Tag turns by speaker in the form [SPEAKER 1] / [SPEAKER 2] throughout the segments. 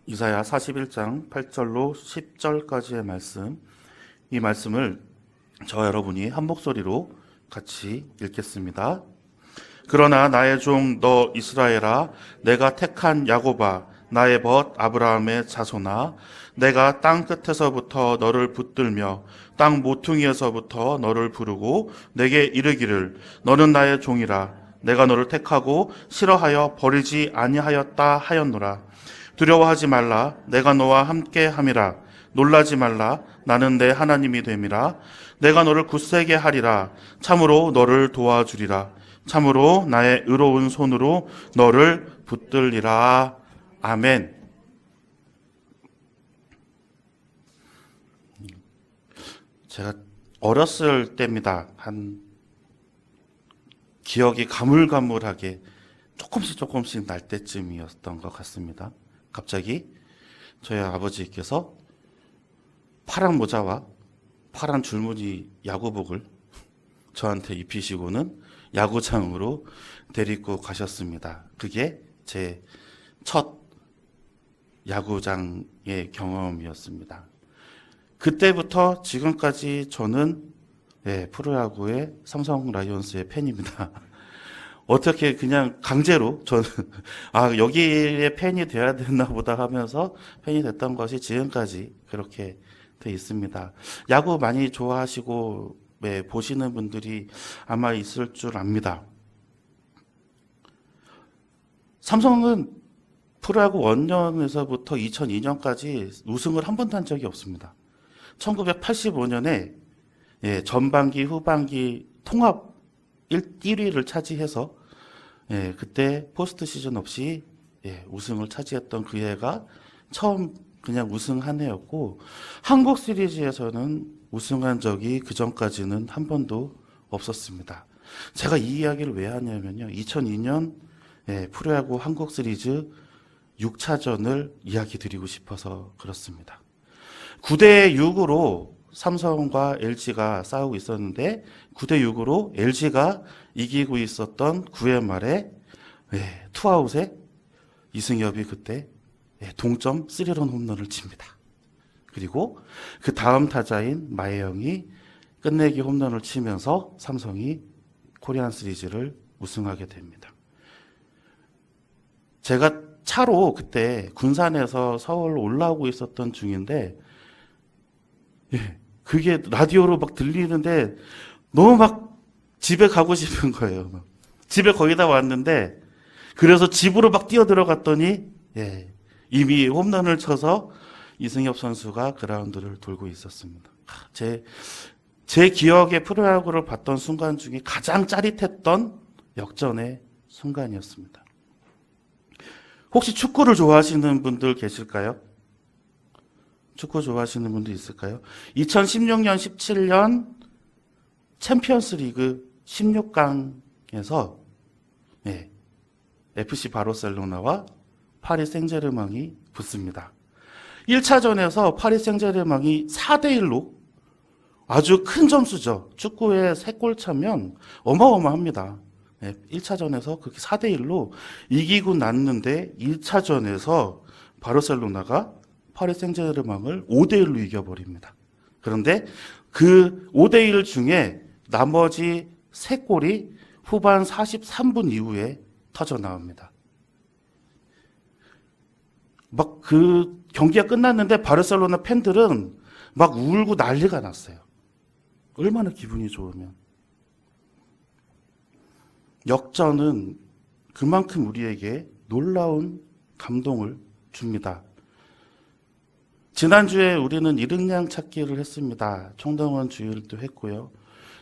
[SPEAKER 1] 이사야 41장 8절로 10절까지의 말씀, 이 말씀을 저와 여러분이 한 목소리로 같이 읽겠습니다. 그러나 나의 종 너 이스라엘아, 내가 택한 야곱아, 나의 벗 아브라함의 자손아, 내가 땅 끝에서부터 너를 붙들며 땅 모퉁이에서부터 너를 부르고 내게 이르기를 너는 나의 종이라. 내가 너를 택하고 싫어하여 버리지 아니하였다 하였노라. 두려워하지 말라. 내가 너와 함께 함이라. 놀라지 말라. 나는 내 하나님이 됨이라. 내가 너를 굳세게 하리라. 참으로 너를 도와주리라. 참으로 나의 의로운 손으로 너를 붙들리라. 아멘. 제가 어렸을 때입니다. 기억이 가물가물하게 조금씩 날 때쯤이었던 것 같습니다. 갑자기 저희 아버지께서 파란 모자와 파란 줄무늬 야구복을 저한테 입히시고는 야구장으로 데리고 가셨습니다. 그게 제 첫 야구장의 경험이었습니다. 그때부터 지금까지 저는 프로야구의 삼성 라이온스의 팬입니다. 어떻게 그냥 강제로 저는 여기에 팬이 돼야 되나 보다 하면서 팬이 됐던 것이 지금까지 그렇게 돼 있습니다. 야구 많이 좋아하시고 보시는 분들이 아마 있을 줄 압니다. 삼성은 프로야구 원년에서부터 2002년까지 우승을 한 번도 한 적이 없습니다. 1985년에 전반기 후반기 통합 1위를 차지해서 그때 포스트 시즌 없이 우승을 차지했던 그 해가 처음 그냥 우승한 해였고, 한국 시리즈에서는 우승한 적이 그 전까지는 한 번도 없었습니다. 제가 이 이야기를 왜 하냐면요, 2002년 프로야구 한국 시리즈 6차전을 이야기 드리고 싶어서 그렇습니다. 9대 6으로 삼성과 LG가 싸우고 있었는데 9대 6으로 LG가 이기고 있었던 9회 말에 투아웃에 이승엽이 그때 동점 3런 홈런을 칩니다. 그리고 그 다음 타자인 마혜영이 끝내기 홈런을 치면서 삼성이 코리안 시리즈를 우승하게 됩니다. 제가 차로 그때 군산에서 서울 올라오고 있었던 중인데 그게 라디오로 막 들리는데 너무 막 집에 가고 싶은 거예요. 집에 거의 다 왔는데, 그래서 집으로 막 뛰어 들어갔더니 이미 홈런을 쳐서 이승엽 선수가 그라운드를 돌고 있었습니다. 제 기억에 프로야구를 봤던 순간 중에 가장 짜릿했던 역전의 순간이었습니다. 혹시 축구를 좋아하시는 분들 계실까요? 축구 좋아하시는 분들 있을까요? 2016년, 17년 챔피언스 리그 16강에서 FC 바르셀로나와 파리 생제르맹이 붙습니다. 1차전에서 파리 생제르맹이 4대1로 아주 큰 점수죠. 축구에 3골 차면 어마어마합니다. 1차전에서 그렇게 4대1로 이기고 났는데 2차전에서 바르셀로나가 파리 생제르맹을 5대1로 이겨버립니다. 그런데 그 5대1 중에 나머지 3골이 후반 43분 이후에 터져 나옵니다. 막 그 경기가 끝났는데 바르셀로나 팬들은 막 울고 난리가 났어요. 얼마나 기분이 좋으면. 역전은 그만큼 우리에게 놀라운 감동을 줍니다. 지난주에 우리는 이릉양 찾기를 했습니다. 총동원 주일도 했고요.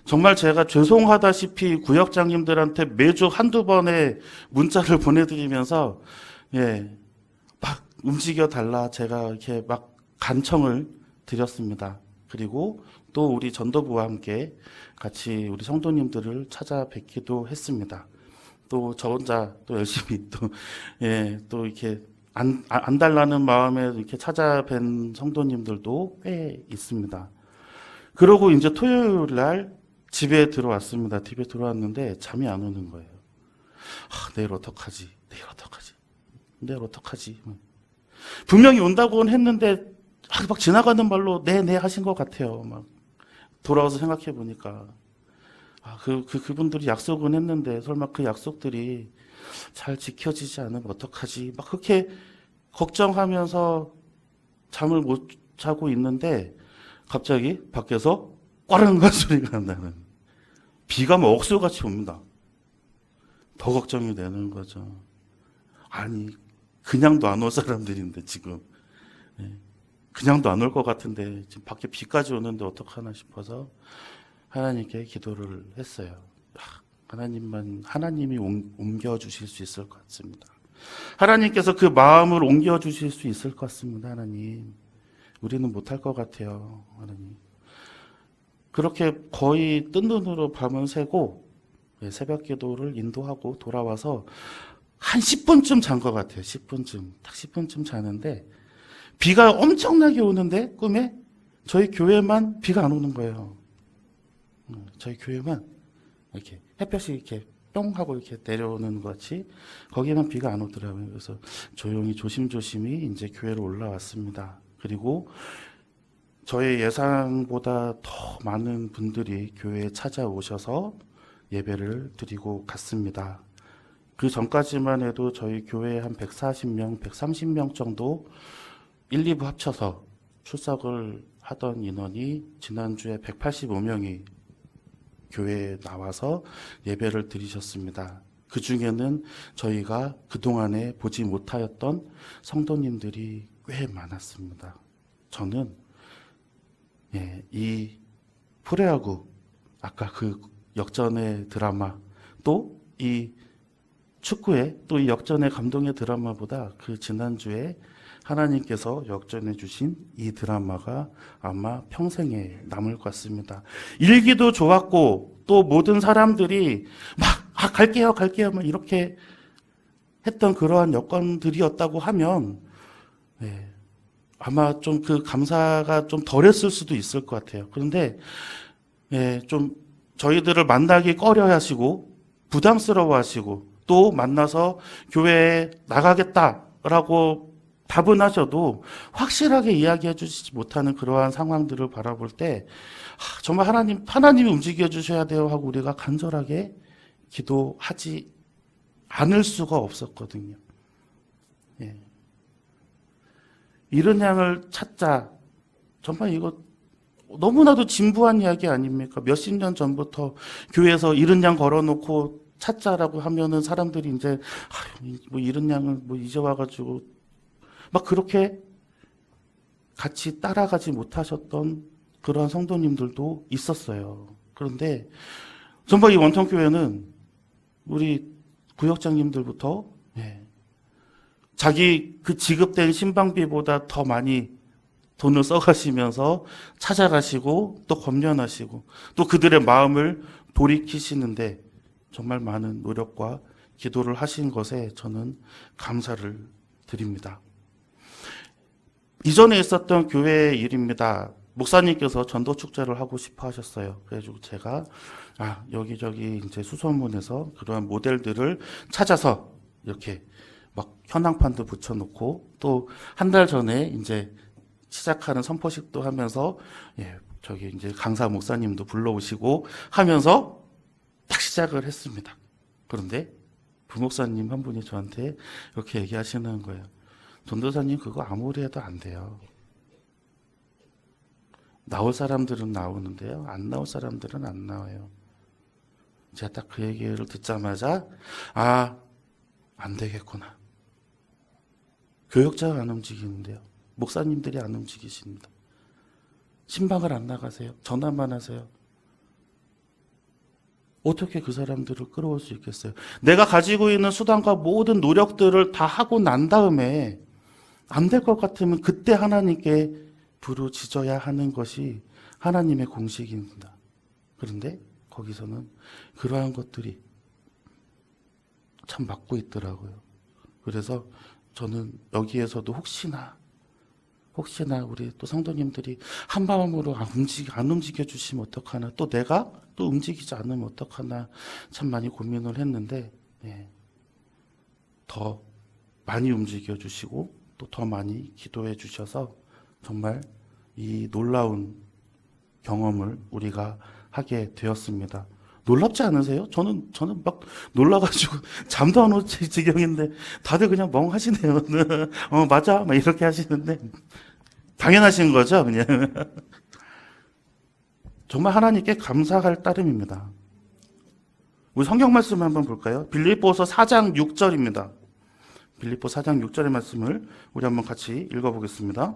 [SPEAKER 1] 정말 제가 죄송하다시피 구역장님들한테 매주 한두 번의 문자를 보내드리면서 막 움직여달라 제가 이렇게 막 간청을 드렸습니다. 그리고 또 우리 전도부와 함께 같이 우리 성도님들을 찾아뵙기도 했습니다. 또 저 혼자 또 열심히 또 이렇게 안 달라는 마음에 이렇게 찾아뵌 성도님들도 꽤 있습니다. 그러고 이제 토요일 날 집에 들어왔습니다. 집에 들어왔는데 잠이 안 오는 거예요. 내일 어떡하지? 내일 어떡하지? 분명히 온다고는 했는데 막 지나가는 말로 네 하신 것 같아요. 막 돌아와서 생각해 보니까 그분들이 약속은 했는데 설마 그 약속들이 잘 지켜지지 않으면 어떡하지? 막 그렇게 걱정하면서 잠을 못 자고 있는데 갑자기 밖에서 꽈랑한 소리가 나는, 비가 뭐 억수같이 옵니다. 더 걱정이 되는 거죠. 아니, 그냥도 안 올 사람들인데 지금 그냥도 안 올 것 같은데 지금 밖에 비까지 오는데 어떡하나 싶어서 하나님께 기도를 했어요. 하나님이 옮겨 주실 수 있을 것 같습니다. 하나님께서 그 마음을 옮겨 주실 수 있을 것 같습니다. 하나님, 우리는 못할 것 같아요. 하나님. 그렇게 거의 뜬 눈으로 밤을 새고 새벽 기도를 인도하고 돌아와서 한 10분쯤 잔 것 같아요. 10분쯤. 딱 10분쯤 자는데 비가 엄청나게 오는데 꿈에 저희 교회만 비가 안 오는 거예요. 저희 교회만 이렇게 햇볕이 이렇게 뿅 하고 이렇게 내려오는 것 같이 거기만 비가 안 오더라고요. 그래서 조용히 조심조심히 이제 교회로 올라왔습니다. 그리고 저의 예상보다 더 많은 분들이 교회에 찾아오셔서 예배를 드리고 갔습니다. 그 전까지만 해도 저희 교회에 한 140명, 130명 정도 1, 2부 합쳐서 출석을 하던 인원이 지난주에 185명이 교회에 나와서 예배를 드리셨습니다. 그 중에는 저희가 그동안에 보지 못하였던 성도님들이 꽤 많았습니다. 저는 이 프로야구, 아까 그 역전의 드라마, 또 이 축구의 또 이 역전의 감동의 드라마보다 그 지난주에 하나님께서 역전해 주신 이 드라마가 아마 평생에 남을 것 같습니다. 일기도 좋았고 또 모든 사람들이 막 갈게요 막 이렇게 했던 그러한 여건들이었다고 하면 아마 좀 그 감사가 좀 덜했을 수도 있을 것 같아요. 그런데 좀 저희들을 만나기 꺼려하시고 부담스러워하시고 또 만나서 교회에 나가겠다라고 답은 하셔도 확실하게 이야기해 주시지 못하는 그러한 상황들을 바라볼 때 정말 하나님이 움직여 주셔야 돼요 하고 우리가 간절하게 기도하지 않을 수가 없었거든요. 이른 양을 찾자. 정말 이거 너무나도 진부한 이야기 아닙니까? 몇십 년 전부터 교회에서 이른 양 걸어놓고 찾자라고 하면은 사람들이 이제 뭐 이른 양을 뭐 이제 와가지고 막 그렇게 같이 따라가지 못하셨던 그런 성도님들도 있었어요. 그런데 정말 이 원통교회는 우리 구역장님들부터 자기 그 지급된 신방비보다 더 많이 돈을 써가시면서 찾아가시고 또 검련하시고 또 그들의 마음을 돌이키시는데 정말 많은 노력과 기도를 하신 것에 저는 감사를 드립니다. 이전에 있었던 교회의 일입니다. 목사님께서 전도 축제를 하고 싶어 하셨어요. 그래가지고 제가 여기저기 이제 수소문에서 그러한 모델들을 찾아서 이렇게 막 현황판도 붙여놓고 또 한 달 전에 이제 시작하는 선포식도 하면서 저기 이제 강사 목사님도 불러오시고 하면서 딱 시작을 했습니다. 그런데 부목사님 한 분이 저한테 이렇게 얘기하시는 거예요. 전도사님 그거 아무리 해도 안 돼요. 나올 사람들은 나오는데요. 안 나올 사람들은 안 나와요. 제가 딱 그 얘기를 듣자마자 안 되겠구나. 교역자가 안 움직이는데요. 목사님들이 안 움직이십니다. 신방을 안 나가세요. 전화만 하세요. 어떻게 그 사람들을 끌어올 수 있겠어요? 내가 가지고 있는 수단과 모든 노력들을 다 하고 난 다음에 안 될 것 같으면 그때 하나님께 부르짖어야 하는 것이 하나님의 공식입니다. 그런데 거기서는 그러한 것들이 참 막고 있더라고요. 그래서 저는 여기에서도 혹시나 우리 또 성도님들이 한 마음으로 안 움직여 주시면 어떡하나, 또 내가 또 움직이지 않으면 어떡하나 참 많이 고민을 했는데 더 많이 움직여 주시고 또 더 많이 기도해 주셔서 정말 이 놀라운 경험을 우리가 하게 되었습니다. 놀랍지 않으세요? 저는 막 놀라가지고 잠도 안 올 지경인데 다들 그냥 멍하시네요. 맞아, 막 이렇게 하시는데 당연하신 거죠, 그냥. 정말 하나님께 감사할 따름입니다. 우리 성경 말씀 한번 볼까요? 빌립보서 4장 6절입니다. 빌립보 4장 6절의 말씀을 우리 한번 같이 읽어보겠습니다.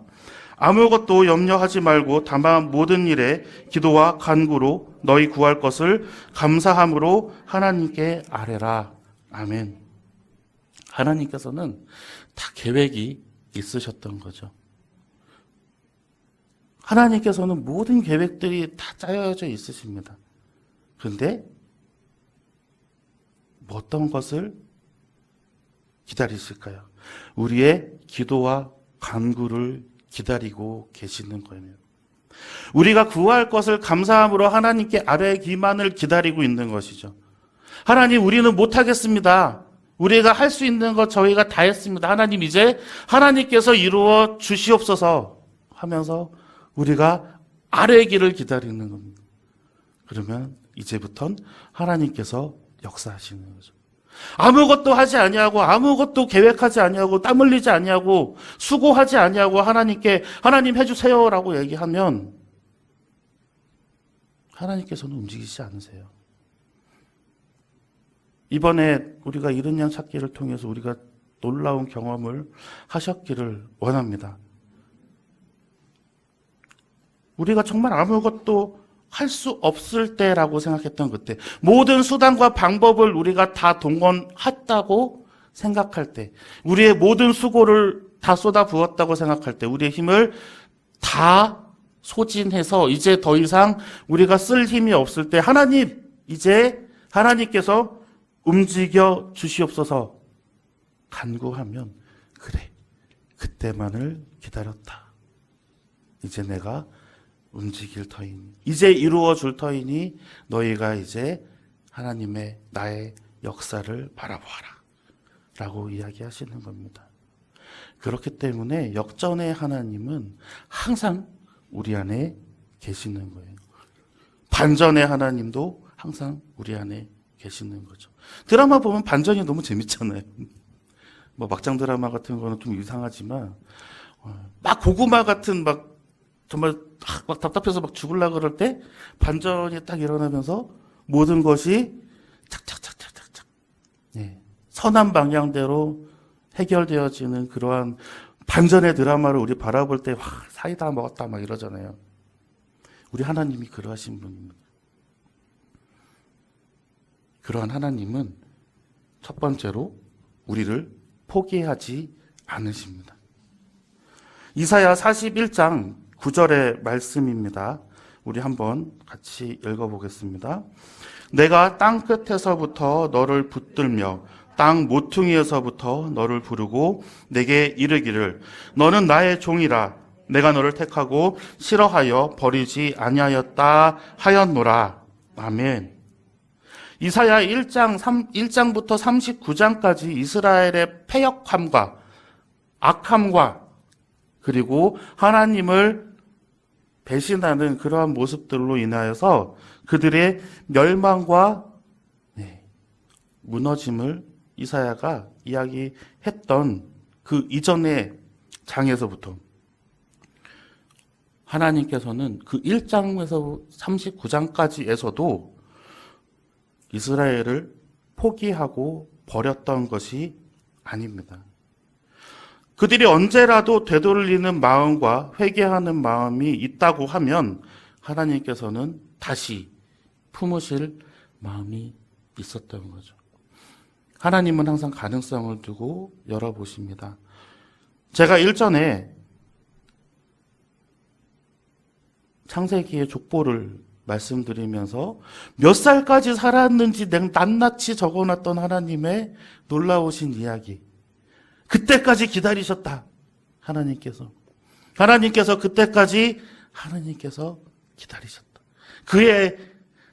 [SPEAKER 1] 아무것도 염려하지 말고 다만 모든 일에 기도와 간구로 너희 구할 것을 감사함으로 하나님께 아뢰라. 아멘. 하나님께서는 다 계획이 있으셨던 거죠. 하나님께서는 모든 계획들이 다 짜여져 있으십니다. 그런데 어떤 것을 기다리실까요? 우리의 기도와 간구를 기다리고 계시는 거예요. 우리가 구할 것을 감사함으로 하나님께 아뢰기만을 기다리고 있는 것이죠. 하나님, 우리는 못하겠습니다. 우리가 할 수 있는 것 저희가 다 했습니다. 하나님, 이제 하나님께서 이루어 주시옵소서 하면서 우리가 아뢰기를 기다리는 겁니다. 그러면 이제부턴 하나님께서 역사하시는 거죠. 아무것도 하지 아니하고 아무것도 계획하지 아니하고 땀 흘리지 아니하고 수고하지 아니하고 하나님께 하나님 해주세요라고 얘기하면 하나님께서는 움직이시지 않으세요. 이번에 우리가 이른 양 찾기를 통해서 우리가 놀라운 경험을 하셨기를 원합니다. 우리가 정말 아무것도 할 수 없을 때라고 생각했던 그때, 모든 수단과 방법을 우리가 다 동원했다고 생각할 때, 우리의 모든 수고를 다 쏟아 부었다고 생각할 때, 우리의 힘을 다 소진해서 이제 더 이상 우리가 쓸 힘이 없을 때, 하나님, 이제 하나님께서 움직여 주시옵소서 간구하면, 그래, 그때만을 기다렸다. 이제 내가 움직일 터이니, 이제 이루어 줄 터이니 너희가 이제 하나님의 나의 역사를 바라보아라 라고 이야기하시는 겁니다. 그렇기 때문에 역전의 하나님은 항상 우리 안에 계시는 거예요. 반전의 하나님도 항상 우리 안에 계시는 거죠. 드라마 보면 반전이 너무 재밌잖아요. 뭐 막장 드라마 같은 거는 좀 이상하지만 막 고구마 같은 막 정말 막 답답해서 막 죽으려고 그럴 때 반전이 딱 일어나면서 모든 것이 착착착착착착, 네, 선한 방향대로 해결되어지는 그러한 반전의 드라마를 우리 바라볼 때 사이다 먹었다 막 이러잖아요. 우리 하나님이 그러하신 분입니다. 그러한 하나님은 첫 번째로 우리를 포기하지 않으십니다. 이사야 41장 9절의 말씀입니다. 우리 한번 같이 읽어보겠습니다. 내가 땅 끝에서부터 너를 붙들며 땅 모퉁이에서부터 너를 부르고 내게 이르기를 너는 나의 종이라 내가 너를 택하고 싫어하여 버리지 아니하였다 하였노라. 아멘. 이사야 1장부터 39장까지 이스라엘의 패역함과 악함과 그리고 하나님을 배신하는 그러한 모습들로 인하여서 그들의 멸망과 무너짐을 이사야가 이야기했던 그 이전의 장에서부터 하나님께서는 그 1장에서 39장까지에서도 이스라엘을 포기하고 버렸던 것이 아닙니다. 그들이 언제라도 되돌리는 마음과 회개하는 마음이 있다고 하면 하나님께서는 다시 품으실 마음이 있었던 거죠. 하나님은 항상 가능성을 두고 열어보십니다. 제가 일전에 창세기의 족보를 말씀드리면서 몇 살까지 살았는지 낱낱이 적어놨던 하나님의 놀라우신 이야기, 그때까지 기다리셨다. 하나님께서 그때까지 하나님께서 기다리셨다. 그의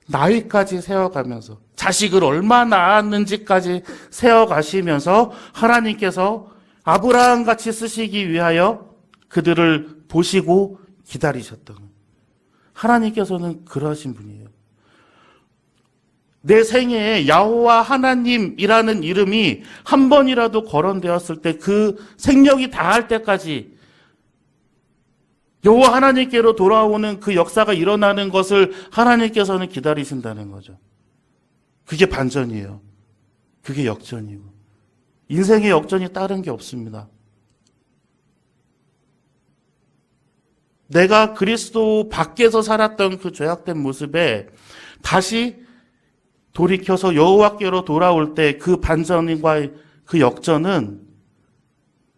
[SPEAKER 1] 나이까지 세어가면서 자식을 얼마 낳았는지까지 세어가시면서 하나님께서 아브라함 같이 쓰시기 위하여 그들을 보시고 기다리셨던 거예요. 하나님께서는 그러하신 분이에요. 내 생애에 야호와 하나님이라는 이름이 한 번이라도 거론되었을 때 그 생력이 다할 때까지 여호와 하나님께로 돌아오는 그 역사가 일어나는 것을 하나님께서는 기다리신다는 거죠. 그게 반전이에요. 그게 역전이고. 인생의 역전이 다른 게 없습니다. 내가 그리스도 밖에서 살았던 그 죄악된 모습에 다시 돌이켜서 여호와께로 돌아올 때 그 반전과 그 역전은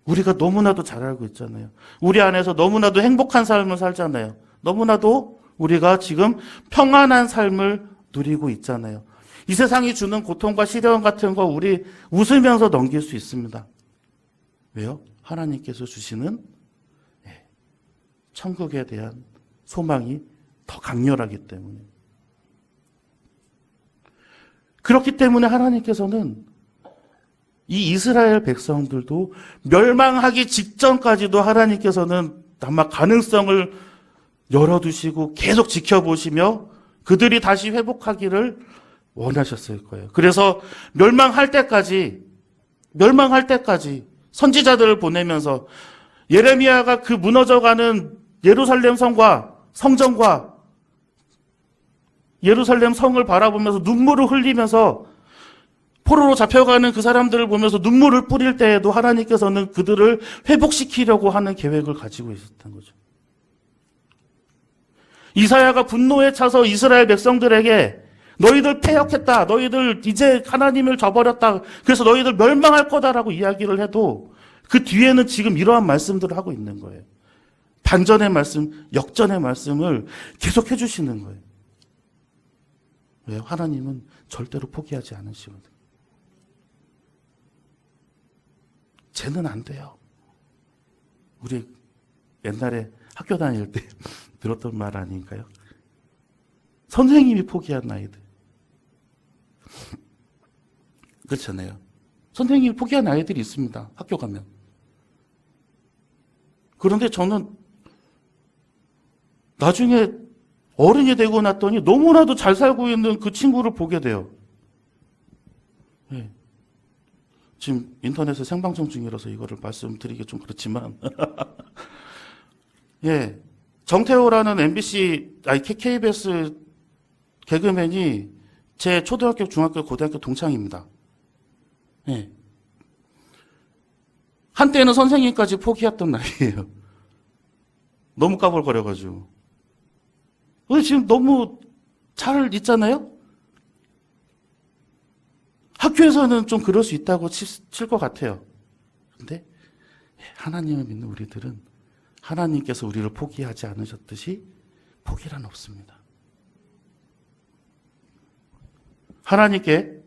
[SPEAKER 1] 우리가 너무나도 잘 알고 있잖아요. 우리 안에서 너무나도 행복한 삶을 살잖아요. 너무나도 우리가 지금 평안한 삶을 누리고 있잖아요. 이 세상이 주는 고통과 시련 같은 거 우리 웃으면서 넘길 수 있습니다. 왜요? 하나님께서 주시는 천국에 대한 소망이 더 강렬하기 때문에. 그렇기 때문에 하나님께서는 이 이스라엘 백성들도 멸망하기 직전까지도 하나님께서는 아마 가능성을 열어두시고 계속 지켜보시며 그들이 다시 회복하기를 원하셨을 거예요. 그래서 멸망할 때까지 선지자들을 보내면서 예레미야가 그 무너져가는 예루살렘 성과 성전과 예루살렘 성을 바라보면서 눈물을 흘리면서 포로로 잡혀가는 그 사람들을 보면서 눈물을 뿌릴 때에도 하나님께서는 그들을 회복시키려고 하는 계획을 가지고 있었던 거죠. 이사야가 분노에 차서 이스라엘 백성들에게 너희들 패역했다. 너희들 이제 하나님을 저버렸다. 그래서 너희들 멸망할 거다라고 이야기를 해도 그 뒤에는 지금 이러한 말씀들을 하고 있는 거예요. 반전의 말씀, 역전의 말씀을 계속 해주시는 거예요. 왜요? 하나님은 절대로 포기하지 않으시거든요. 쟤는 안 돼요. 우리 옛날에 학교 다닐 때 들었던 말 아닌가요? 선생님이 포기한 아이들. 그렇잖아요. 선생님이 포기한 아이들이 있습니다. 학교 가면. 그런데 저는 나중에 어른이 되고 났더니 너무나도 잘 살고 있는 그 친구를 보게 돼요. 네. 지금 인터넷에 생방송 중이라서 이거를 말씀드리기 좀 그렇지만 예, 정태호라는 KBS 개그맨이 제 초등학교, 중학교, 고등학교 동창입니다. 예. 한때는 선생님까지 포기했던 나이에요. 너무 까불거려가지고. 근데 지금 너무 잘 있잖아요? 학교에서는 좀 그럴 수 있다고 칠 것 같아요. 근데 하나님을 믿는 우리들은 하나님께서 우리를 포기하지 않으셨듯이 포기란 없습니다. 하나님께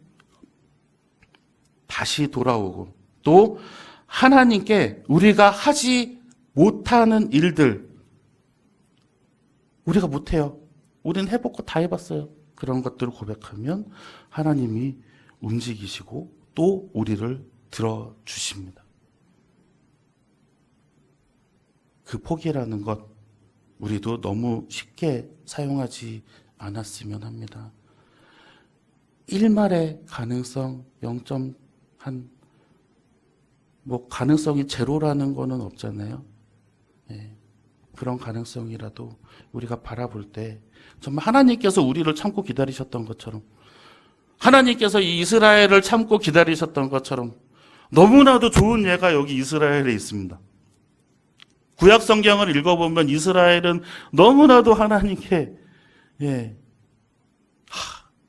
[SPEAKER 1] 다시 돌아오고 또 하나님께 우리가 하지 못하는 일들 우리가 못해요. 우리는 해볼 거 다 해봤어요. 그런 것들을 고백하면 하나님이 움직이시고 또 우리를 들어주십니다. 그 포기라는 것 우리도 너무 쉽게 사용하지 않았으면 합니다. 1말의 가능성 0. 가능성이 제로라는 거는 없잖아요. 예, 그런 가능성이라도 우리가 바라볼 때 정말 하나님께서 우리를 참고 기다리셨던 것처럼 하나님께서 이 이스라엘을 참고 기다리셨던 것처럼 너무나도 좋은 예가 여기 이스라엘에 있습니다. 구약 성경을 읽어보면 이스라엘은 너무나도 하나님께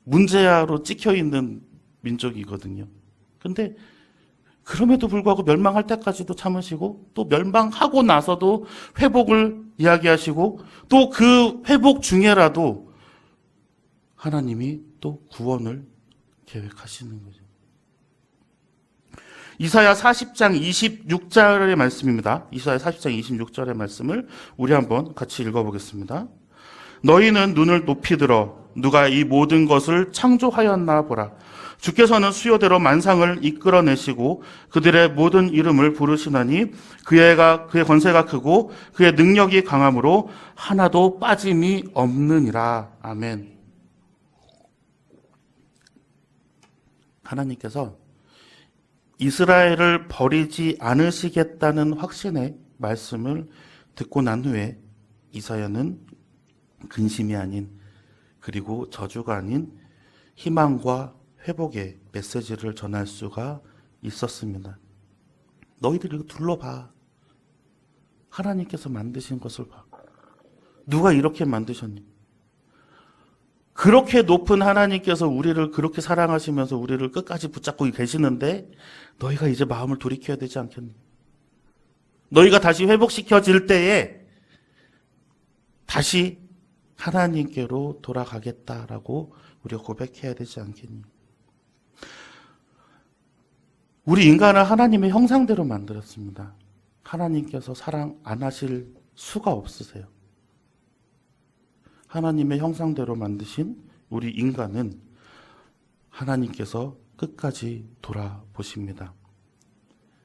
[SPEAKER 1] 문제아로 찍혀있는 민족이거든요. 근데 그럼에도 불구하고 멸망할 때까지도 참으시고 또 멸망하고 나서도 회복을 이야기하시고 또 그 회복 중에라도 하나님이 또 구원을 계획하시는 거죠. 이사야 40장 26절의 말씀입니다. 이사야 40장 26절의 말씀을 우리 한번 같이 읽어보겠습니다. 너희는 눈을 높이 들어 누가 이 모든 것을 창조하였나 보라. 주께서는 수요대로 만상을 이끌어내시고 그들의 모든 이름을 부르시나니 그의 권세가 크고 그의 능력이 강함으로 하나도 빠짐이 없느니라. 아멘. 하나님께서 이스라엘을 버리지 않으시겠다는 확신의 말씀을 듣고 난 후에 이사야는 근심이 아닌, 그리고 저주가 아닌 희망과 회복의 메시지를 전할 수가 있었습니다. 너희들 이거 둘러봐. 하나님께서 만드신 것을 봐. 누가 이렇게 만드셨니? 그렇게 높은 하나님께서 우리를 그렇게 사랑하시면서 우리를 끝까지 붙잡고 계시는데 너희가 이제 마음을 돌이켜야 되지 않겠니? 너희가 다시 회복시켜질 때에 다시 하나님께로 돌아가겠다라고 우리가 고백해야 되지 않겠니? 우리 인간을 하나님의 형상대로 만들었습니다. 하나님께서 사랑 안 하실 수가 없으세요. 하나님의 형상대로 만드신 우리 인간은 하나님께서 끝까지 돌아보십니다.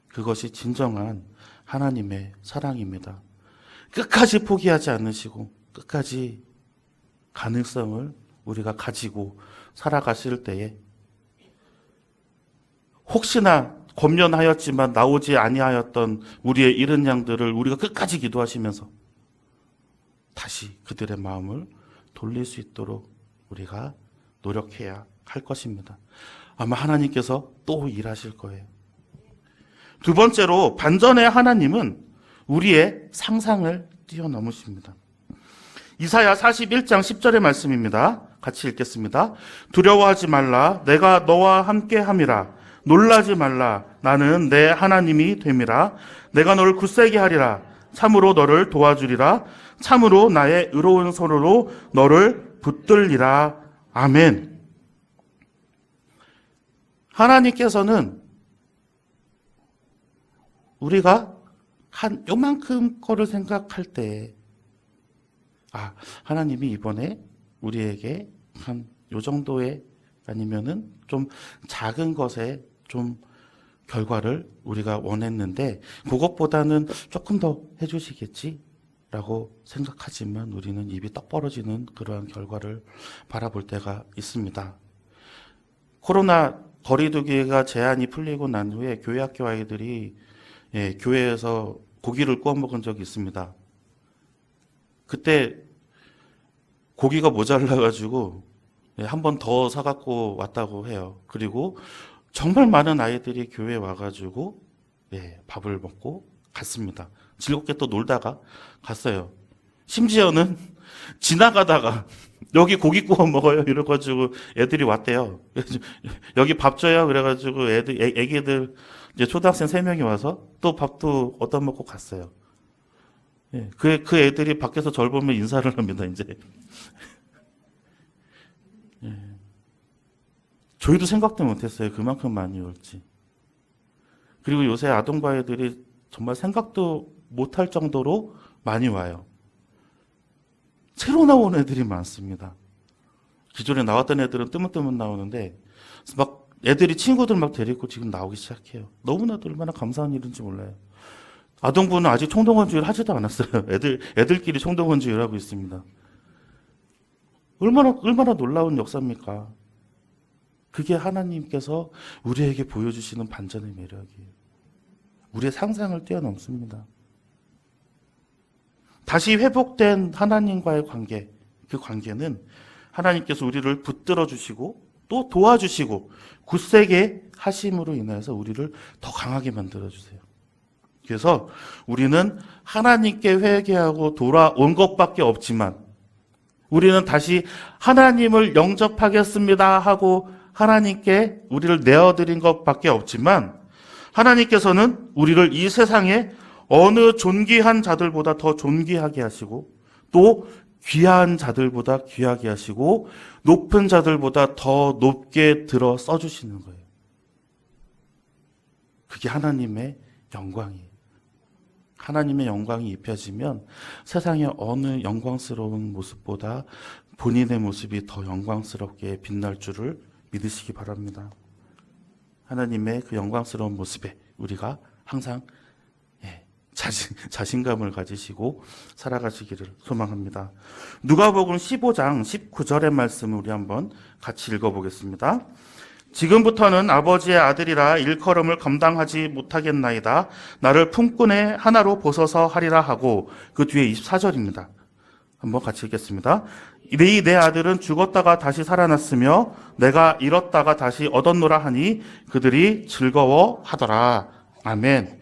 [SPEAKER 1] 그것이 진정한 하나님의 사랑입니다. 끝까지 포기하지 않으시고 끝까지 가능성을 우리가 가지고 살아가실 때에 혹시나 권면하였지만 나오지 아니하였던 우리의 잃은 양들을 우리가 끝까지 기도하시면서 다시 그들의 마음을 돌릴 수 있도록 우리가 노력해야 할 것입니다. 아마 하나님께서 또 일하실 거예요. 두 번째로, 반전의 하나님은 우리의 상상을 뛰어넘으십니다. 이사야 41장 10절의 말씀입니다. 같이 읽겠습니다. 두려워하지 말라. 내가 너와 함께 함이라. 놀라지 말라. 나는 내 하나님이 됨이라. 내가 너를 굳세게 하리라. 참으로 너를 도와주리라. 참으로 나의 의로운 손으로 너를 붙들리라. 아멘. 하나님께서는 우리가 한 요만큼 거를 생각할 때, 하나님이 이번에 우리에게 한 요 정도의, 아니면은 좀 작은 것에 좀 결과를 우리가 원했는데 그것보다는 조금 더 해주시겠지 라고 생각하지만 우리는 입이 떡 벌어지는 그러한 결과를 바라볼 때가 있습니다. 코로나 거리두기가 제한이 풀리고 난 후에 교회 학교 아이들이 교회에서 고기를 구워 먹은 적이 있습니다. 그때 고기가 모자라가지고 한 번 더 사갖고 왔다고 해요. 그리고 정말 많은 아이들이 교회에 와가지고 밥을 먹고 갔습니다. 즐겁게 또 놀다가 갔어요. 심지어는 지나가다가 여기 고기 구워 먹어요 이래가지고 애들이 왔대요. 여기 밥 줘요 그래가지고 애기들 이제 초등학생 3명이 와서 또 밥도 얻어 먹고 갔어요. 그 애들이 밖에서 절 보면 인사를 합니다. 이제 저희도 생각도 못했어요. 그만큼 많이 올지. 그리고 요새 아동과외들이 정말 생각도 못할 정도로 많이 와요. 새로 나온 애들이 많습니다. 기존에 나왔던 애들은 뜨문뜨문 나오는데 막 애들이 친구들 막 데리고 지금 나오기 시작해요. 너무나도 얼마나 감사한 일인지 몰라요. 아동부는 아직 총동원주의를 하지도 않았어요. 애들끼리 총동원주의를 하고 있습니다. 얼마나 놀라운 역사입니까? 그게 하나님께서 우리에게 보여주시는 반전의 매력이에요. 우리의 상상을 뛰어넘습니다. 다시 회복된 하나님과의 관계, 그 관계는 하나님께서 우리를 붙들어 주시고 또 도와주시고 굳세게 하심으로 인해서 우리를 더 강하게 만들어 주세요. 그래서 우리는 하나님께 회개하고 돌아온 것밖에 없지만 우리는 다시 하나님을 영접하겠습니다 하고 하나님께 우리를 내어드린 것밖에 없지만 하나님께서는 우리를 이 세상에 어느 존귀한 자들보다 더 존귀하게 하시고 또 귀한 자들보다 귀하게 하시고 높은 자들보다 더 높게 들어 써주시는 거예요. 그게 하나님의 영광이에요. 하나님의 영광이 입혀지면 세상의 어느 영광스러운 모습보다 본인의 모습이 더 영광스럽게 빛날 줄을 믿으시기 바랍니다. 하나님의 그 영광스러운 모습에 우리가 항상 자신감을 가지시고 살아가시기를 소망합니다. 누가복음 15장 19절의 말씀을 우리 한번 같이 읽어보겠습니다. 지금부터는 아버지의 아들이라 일컬음을 감당하지 못하겠나이다. 나를 품꾼의 하나로 보소서 하리라 하고, 그 뒤에 24절입니다. 한번 같이 읽겠습니다. 내 아들은 죽었다가 다시 살아났으며 내가 잃었다가 다시 얻었노라 하니 그들이 즐거워하더라. 아멘.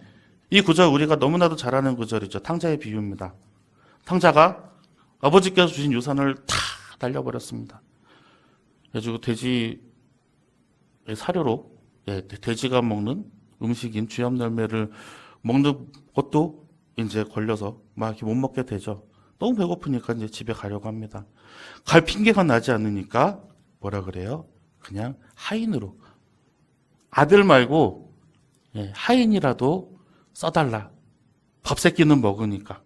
[SPEAKER 1] 이 구절 우리가 너무나도 잘 아는 구절이죠. 탕자의 비유입니다. 탕자가 아버지께서 주신 유산을 다 날려버렸습니다. 그래가지고 돼지 사료로 돼지가 먹는 음식인 쥐암열매를 먹는 것도 이제 걸려서 막 이렇게 못 먹게 되죠. 너무 배고프니까 이제 집에 가려고 합니다. 갈 핑계가 나지 않으니까 뭐라 그래요? 그냥 하인으로, 아들 말고 하인이라도 써달라. 밥 새끼는 먹으니까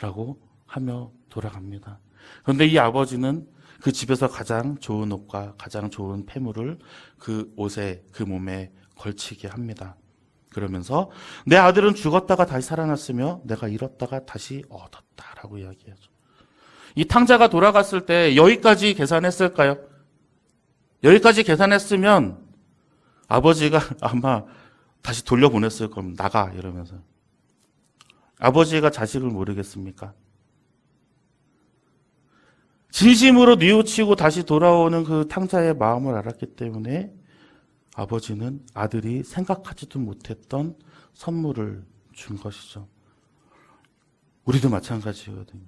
[SPEAKER 1] 라고 하며 돌아갑니다. 그런데 이 아버지는 그 집에서 가장 좋은 옷과 가장 좋은 폐물을 그 옷에, 그 몸에 걸치게 합니다. 그러면서 내 아들은 죽었다가 다시 살아났으며 내가 잃었다가 다시 얻었다라고 이야기하죠. 이 탕자가 돌아갔을 때 여기까지 계산했을까요? 여기까지 계산했으면 아버지가 아마 다시 돌려보냈을 겁니다. 나가 이러면서. 아버지가 자식을 모르겠습니까? 진심으로 뉘우치고 다시 돌아오는 그 탕자의 마음을 알았기 때문에 아버지는 아들이 생각하지도 못했던 선물을 준 것이죠. 우리도 마찬가지거든요.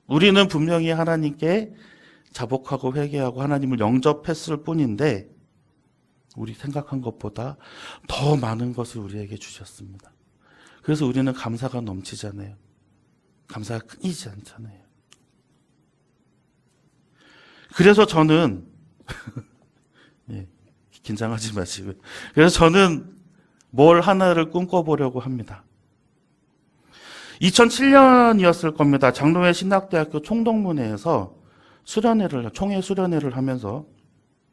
[SPEAKER 1] 우리는 분명히 하나님께 자복하고 회개하고 하나님을 영접했을 뿐인데 우리 생각한 것보다 더 많은 것을 우리에게 주셨습니다. 그래서 우리는 감사가 넘치잖아요. 감사가 끊이지 않잖아요. 그래서 저는 긴장하지 마시고요. 그래서 저는 뭘 하나를 꿈꿔보려고 합니다. 2007년이었을 겁니다. 장로회 신학대학교 총동문회에서 총회 수련회를 하면서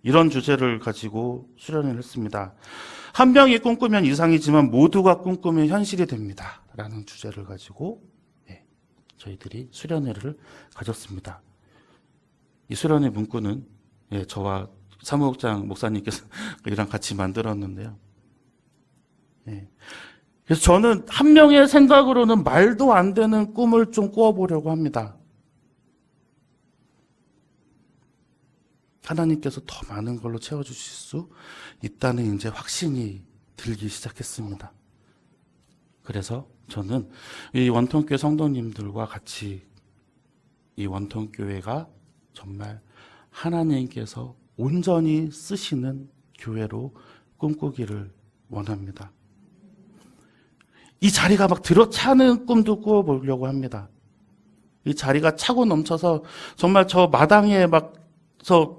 [SPEAKER 1] 이런 주제를 가지고 수련회를 했습니다. 한 명이 꿈꾸면 이상이지만 모두가 꿈꾸면 현실이 됩니다. 라는 주제를 가지고 저희들이 수련회를 가졌습니다. 이 수련회 문구는 저와 사무국장 목사님께서 이랑 같이 만들었는데요. 그래서 저는 한 명의 생각으로는 말도 안 되는 꿈을 좀 꾸어보려고 합니다. 하나님께서 더 많은 걸로 채워주실 수 있다는 이제 확신이 들기 시작했습니다. 그래서 저는 이 원통교회 성도님들과 같이 이 원통교회가 정말 하나님께서 온전히 쓰시는 교회로 꿈꾸기를 원합니다. 이 자리가 막 들어차는 꿈도 꾸어보려고 합니다. 이 자리가 차고 넘쳐서 정말 저 마당에 막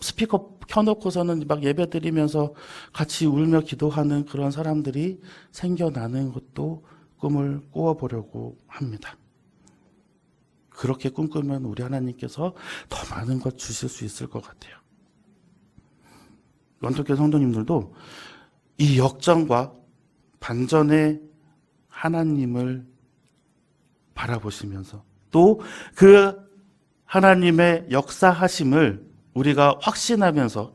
[SPEAKER 1] 스피커 켜놓고서는 막 예배 드리면서 같이 울며 기도하는 그런 사람들이 생겨나는 것도 꿈을 꾸어보려고 합니다. 그렇게 꿈꾸면 우리 하나님께서 더 많은 것 주실 수 있을 것 같아요. 원통교회 성도님들도 이 역전과 반전의 하나님을 바라보시면서 또 그 하나님의 역사하심을 우리가 확신하면서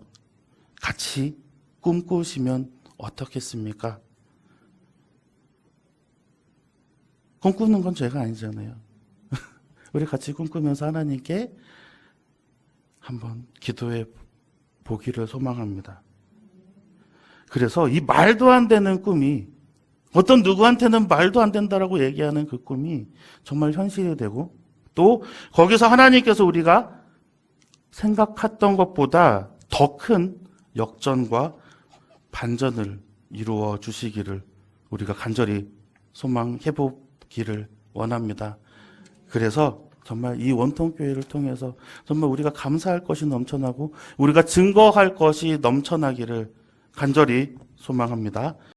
[SPEAKER 1] 같이 꿈꾸시면 어떻겠습니까? 꿈꾸는 건 죄가 아니잖아요. 우리 같이 꿈꾸면서 하나님께 한번 기도해 보기를 소망합니다. 그래서 이 말도 안 되는 꿈이 어떤 누구한테는 말도 안 된다라고 얘기하는 그 꿈이 정말 현실이 되고 또 거기서 하나님께서 우리가 생각했던 것보다 더 큰 역전과 반전을 이루어 주시기를 우리가 간절히 소망해 보기를 원합니다. 그래서 정말 이 원통교회를 통해서 정말 우리가 감사할 것이 넘쳐나고 우리가 증거할 것이 넘쳐나기를 간절히 소망합니다.